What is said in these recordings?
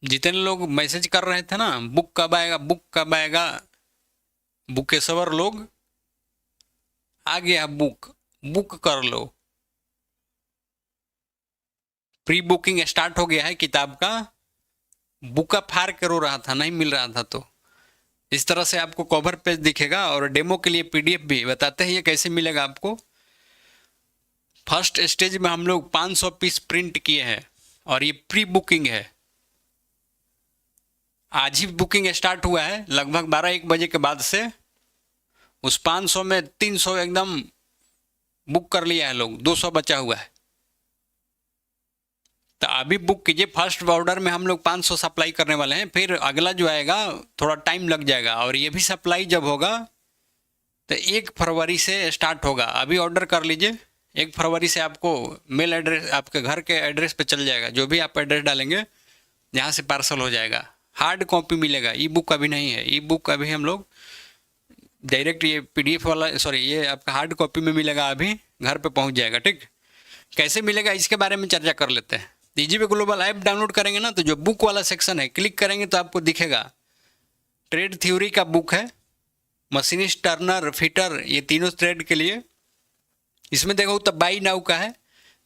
जितने लोग मैसेज कर रहे थे ना, बुक कब आएगा, बुक कब आएगा, बुकेसवर लोग, आ गया बुक, बुक कर लो। प्री बुकिंग स्टार्ट हो गया है किताब का। बुक फाड़ के रो रहा था, नहीं मिल रहा था, तो इस तरह से आपको कवर पेज दिखेगा। और डेमो के लिए पीडीएफ भी बताते हैं ये कैसे मिलेगा आपको। फर्स्ट स्टेज में हम लोग 500 पीस प्रिंट किए हैं और ये प्री बुकिंग है। आज ही बुकिंग स्टार्ट हुआ है लगभग 12-1 बजे के बाद से। उस 500 में 300 एकदम बुक कर लिया है लोग, 200 बचा हुआ है। तो अभी बुक कीजिए। फर्स्ट ऑर्डर में हम लोग 500 सप्लाई करने वाले हैं, फिर अगला जो आएगा थोड़ा टाइम लग जाएगा। और ये भी सप्लाई जब होगा तो 1 फरवरी से स्टार्ट होगा। अभी ऑर्डर कर लीजिए, 1 फरवरी से आपको मेल एड्रेस, आपके घर के एड्रेस पे चल जाएगा। जो भी आप एड्रेस डालेंगे यहाँ से पार्सल हो जाएगा। हार्ड कॉपी मिलेगा, ई बुक अभी नहीं है। ई बुक अभी हम लोग डायरेक्ट ये पीडीएफ वाला, सॉरी, ये आपका हार्ड कॉपी में मिलेगा, अभी घर पे पहुंच जाएगा। ठीक, कैसे मिलेगा इसके बारे में चर्चा कर लेते हैं। ईजीवे ग्लोबल ऐप डाउनलोड करेंगे ना, तो जो बुक वाला सेक्शन है क्लिक करेंगे तो आपको दिखेगा ट्रेड थ्योरी का बुक है, मशीनिस्ट, टर्नर, फिटर, ये तीनों ट्रेड के लिए। इसमें देखो तो बाई नाउ का है,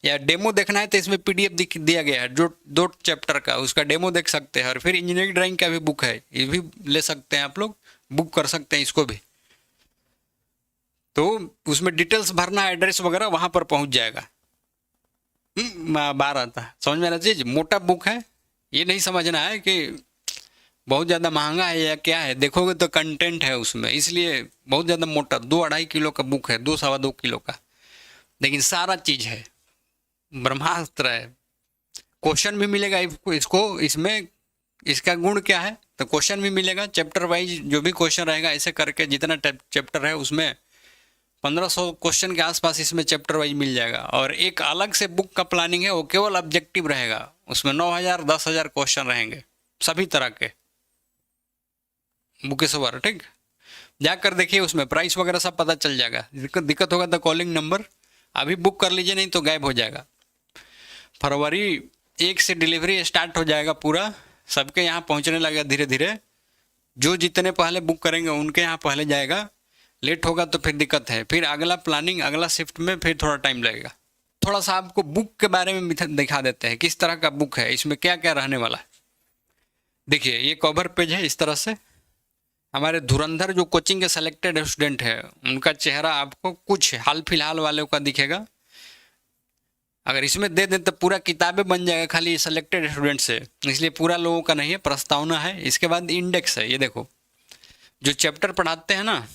या डेमो देखना है तो इसमें पीडीएफ दिया गया है जो 2 चैप्टर का, उसका डेमो देख सकते हैं। और फिर इंजीनियरिंग ड्राइंग का भी बुक है, ये भी ले सकते हैं आप लोग, बुक कर सकते हैं इसको भी। तो उसमें डिटेल्स भरना है, एड्रेस वगैरह, वहां पर पहुंच जाएगा। बार आता है समझ में आना चीज। मोटा बुक है, ये नहीं समझना है कि बहुत ज़्यादा महंगा है या क्या है। देखोगे तो कंटेंट है उसमें, इसलिए बहुत ज़्यादा मोटा 2-2.5 किलो का बुक है, 2-2.25 किलो का, लेकिन सारा चीज़ है, ब्रह्मास्त्र है। क्वेश्चन भी मिलेगा इसको, इसमें इसका गुण क्या है, तो क्वेश्चन भी मिलेगा चैप्टर वाइज। जो भी क्वेश्चन रहेगा ऐसे करके, जितना चैप्टर है उसमें 1500 क्वेश्चन के आसपास इसमें चैप्टर वाइज मिल जाएगा। और एक अलग से बुक का प्लानिंग है, वो केवल ऑब्जेक्टिव रहेगा, उसमें 9000 10,000 क्वेश्चन रहेंगे सभी तरह के बुकेसवर। ठीक, जाकर देखिए, उसमें प्राइस वगैरह सब पता चल जाएगा। दिक्कत होगा तो कॉलिंग नंबर अभी बुक कर लीजिए, नहीं तो गायब हो जाएगा। फरवरी 1 से डिलीवरी स्टार्ट हो जाएगा पूरा, सबके यहाँ पहुँचने लगेगा धीरे धीरे। जो जितने पहले बुक करेंगे उनके यहाँ पहले जाएगा। लेट होगा तो फिर दिक्कत है, फिर अगला प्लानिंग अगला शिफ्ट में फिर थोड़ा टाइम लगेगा। थोड़ा सा आपको बुक के बारे में दिखा देते हैं, किस तरह का बुक है, इसमें क्या क्या रहने वाला है। देखिए, ये कवर पेज है इस तरह से। हमारे धुरंधर जो कोचिंग के सेलेक्टेड स्टूडेंट है, उनका चेहरा आपको कुछ हाल फिलहाल वालों का दिखेगा। अगर इसमें दे दें तो पूरा किताबें बन जाएगा खाली सेलेक्टेड स्टूडेंट से, इसलिए पूरा लोगों का नहीं है, प्रस्तावना है। इसके बाद इंडेक्स है, ये देखो जो चैप्टर पढ़ाते हैं ना,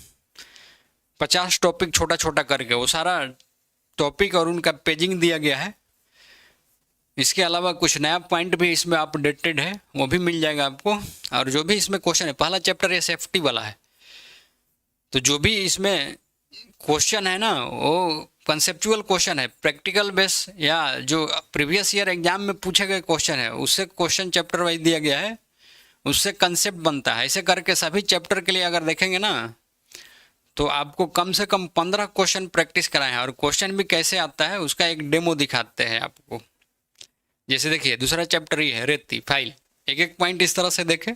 50 टॉपिक छोटा छोटा करके, वो सारा टॉपिक और उनका पेजिंग दिया गया है। इसके अलावा कुछ नया पॉइंट भी इसमें अपडेटेड है, वो भी मिल जाएगा आपको। और जो भी इसमें क्वेश्चन है, पहला चैप्टर ये सेफ्टी वाला है, तो जो भी इसमें क्वेश्चन है ना, वो कंसेप्चुअल क्वेश्चन है, प्रैक्टिकल बेस, या जो प्रीवियस ईयर एग्जाम में पूछे गए क्वेश्चन है उससे क्वेश्चन चैप्टर वाइज दिया गया है, उससे कंसेप्ट बनता है। ऐसे करके सभी चैप्टर के लिए अगर देखेंगे ना, तो आपको कम से कम 15 क्वेश्चन प्रैक्टिस कराए हैं। और क्वेश्चन भी कैसे आता है उसका एक डेमो दिखाते हैं आपको। जैसे देखिए, दूसरा चैप्टर ये है रेती फाइल, एक एक पॉइंट इस तरह से देखे।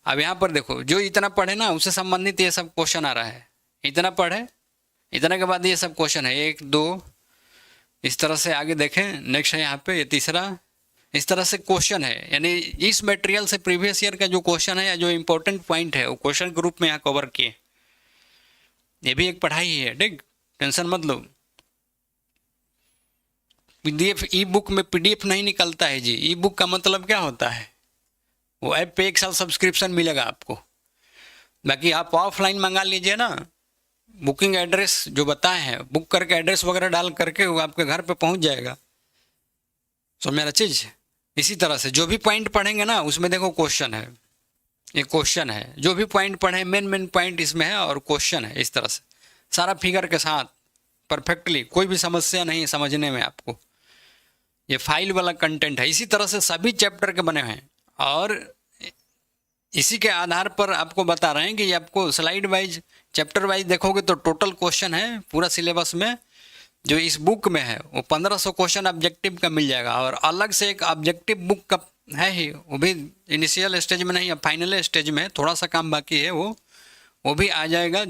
अब यहाँ पर देखो, जो इतना पढ़े ना उससे संबंधित ये सब क्वेश्चन आ रहा है। इतना पढ़े, इतना के बाद ये सब क्वेश्चन है, 1 2 इस तरह से आगे देखें। नेक्स्ट है यहाँ पे ये तीसरा, इस तरह से क्वेश्चन है। यानी इस मटेरियल से प्रीवियस ईयर का जो क्वेश्चन है या जो इंपॉर्टेंट पॉइंट है वो क्वेश्चन के रूप में यहाँ कवर किए। ये भी एक पढ़ाई ही है, ठीक, टेंशन मत लो। पीडीएफ ई बुक में पीडीएफ नहीं निकलता है जी। ई बुक का मतलब क्या होता है, वो ऐप पे 1 साल सब्सक्रिप्शन मिलेगा आपको। बाकी आप ऑफलाइन मंगा लीजिए ना, बुकिंग एड्रेस जो बताए हैं, बुक करके एड्रेस वगैरह डाल करके वो आपके घर पे पहुंच जाएगा। समझ मेरा चीज़। इसी तरह से जो भी पॉइंट पढ़ेंगे ना, उसमें देखो क्वेश्चन है, ये क्वेश्चन है। जो भी पॉइंट पढ़े, मेन मेन पॉइंट इसमें है और क्वेश्चन है। इस तरह से सारा फिगर के साथ परफेक्टली, कोई भी समस्या नहीं समझने में आपको। ये फाइल वाला कंटेंट है। इसी तरह से सभी चैप्टर के बने हैं और इसी के आधार पर आपको बता रहे हैं कि आपको स्लाइड वाइज, चैप्टर वाइज देखोगे तो टोटल क्वेश्चन है पूरा सिलेबस में। जो इस बुक में है वो 1500 क्वेश्चन ऑब्जेक्टिव का मिल जाएगा। और अलग से एक ऑब्जेक्टिव बुक का है ही, वो भी इनिशियल स्टेज में नहीं, अब फाइनल स्टेज में थोड़ा सा काम बाकी है, वो भी आ जाएगा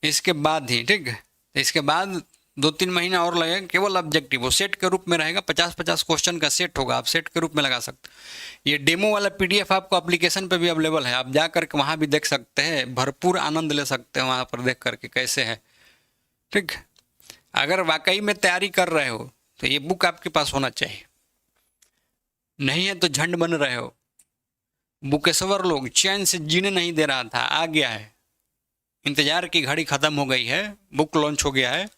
इसके बाद ही, ठीक है। तो इसके बाद 2-3 महीना और लगेगा। केवल ऑब्जेक्टिव वो सेट के रूप में रहेगा, 50-50 क्वेश्चन का सेट होगा, आप सेट के रूप में लगा सकते। ये डेमो वाला पीडीएफ आपको एप्लीकेशन पे भी अवेलेबल है, आप जा करके वहाँ भी देख सकते हैं, भरपूर आनंद ले सकते हैं वहाँ पर देख करके कैसे है, ठीक। अगर वाकई में तैयारी कर रहे हो तो ये बुक आपके पास होना चाहिए, नहीं है तो झंड बन रहे हो। बुकेश्वर लोग चैन से जीने नहीं दे रहा था, आ गया है, इंतजार की घड़ी खत्म हो गई है, बुक लॉन्च हो गया है।